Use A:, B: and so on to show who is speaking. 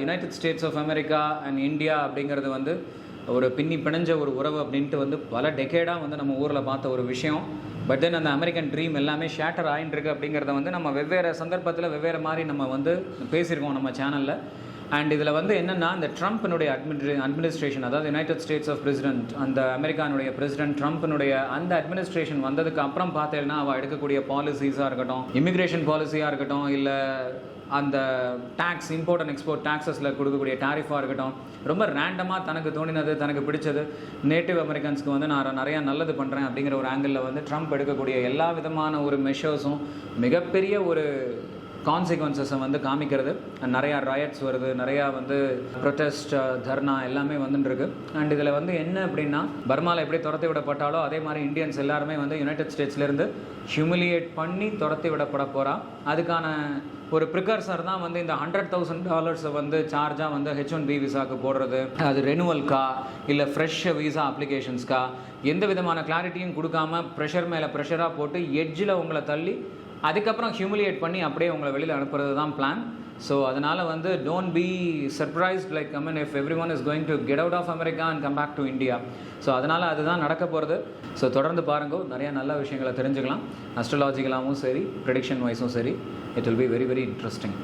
A: United States of America and India அப்படிங்கிறது வந்து ஒரு பின்னி பிணைஞ்ச ஒரு உறவு அப்படின்ட்டு வந்து பல டெக்கேடாக வந்து நம்ம ஊரில் பார்த்த ஒரு விஷயம். பட் தென் அந்த அமெரிக்கன் ட்ரீம் எல்லாமே ஷேட்டர் ஆகிட்டுருக்கு அப்படிங்கிறத வந்து நம்ம வெவ்வேறு சந்தர்ப்பத்தில் வெவ்வேறு மாதிரி நம்ம வந்து பேசியிருக்கோம் நம்ம சேனலில். அண்ட் இதில் வந்து என்னென்னா, இந்த ட்ரம்ப்பினுடைய அட்மினிஸ்ட்ரேஷன், அதாவது யுனைடெட் ஸ்டேட்ஸ் ஆஃப் பிரசிடென்ட், அந்த அமெரிக்கானுடைய பிரசிடென்ட் ட்ரம்ப்பினுடைய அந்த அட்மினிஸ்ட்ரேஷன் வந்ததுக்கு அப்புறம் பார்த்தேன்னா அவள் எடுக்கக்கூடிய பாலிசிஸாக இருக்கட்டும், இமிக்ரேஷன் பாலிசியாக இருக்கட்டும், இல்லை அந்த டேக்ஸ், இம்போர்ட் அண்ட் எக்ஸ்போர்ட் டேக்ஸஸில் கொடுக்கக்கூடிய டாரிஃபாக இருக்கட்டும், ரொம்ப ரேண்டமாக தனக்கு தோணினது, தனக்கு பிடிச்சது, நேட்டிவ் அமெரிக்கன்ஸ்க்கு வந்து நான் நிறையா நல்லது பண்ணுறேன் அப்படிங்கிற ஒரு ஆங்கிளில் வந்து ட்ரம்ப் எடுக்கக்கூடிய எல்லா விதமான ஒரு மெஷர்ஸும் மிகப்பெரிய ஒரு கான்சிக்வன்சஸை வந்து காமிக்கிறது. நிறையா ராயட்ஸ் வருது, நிறையா வந்து ப்ரொட்டஸ்ட், தர்ணா எல்லாமே வந்துட்டுருக்கு. அண்ட் இதில் வந்து என்ன அப்படின்னா, பர்மாவில் எப்படி துரத்தி விடப்பட்டாலோ அதே மாதிரி இந்தியன்ஸ் எல்லாருமே வந்து யுனைடெட் ஸ்டேட்ஸ்லேருந்து ஹியூமிலியேட் பண்ணி துரத்தி விடப்பட போகிறா. அதுக்கான ஒரு ப்ரிகர்சர் தான் வந்து இந்த $100,000 வந்து சார்ஜாக வந்து H1B விசாவுக்கு போடுறது. அது ரெனுவல்கா இல்லை ஃப்ரெஷ் விசா அப்ளிகேஷன்ஸ்க்கா எந்த விதமான கிளாரிட்டியும் கொடுக்காம ப்ரெஷர் மேலே ப்ரெஷராக போட்டு எட்ஜில் உங்களை தள்ளி அதுக்கப்புறம் ஹியூமிலியேட் பண்ணி அப்படியே உங்களை வெளியில் அனுப்புறது தான் பிளான். ஸோ அதனால் வந்து don't be surprised like if everyone is going to get out of America and come back to India. So அதனால் அதுதான் நடக்க போகிறது. ஸோ தொடர்ந்து பாருங்கள், நிறையா நல்ல விஷயங்களை தெரிஞ்சுக்கலாம். அஸ்ட்ராலஜிக்கலாகவும் சரி, ப்ரெடிக்ஷன் வைஸும் சரி, it will be very very interesting.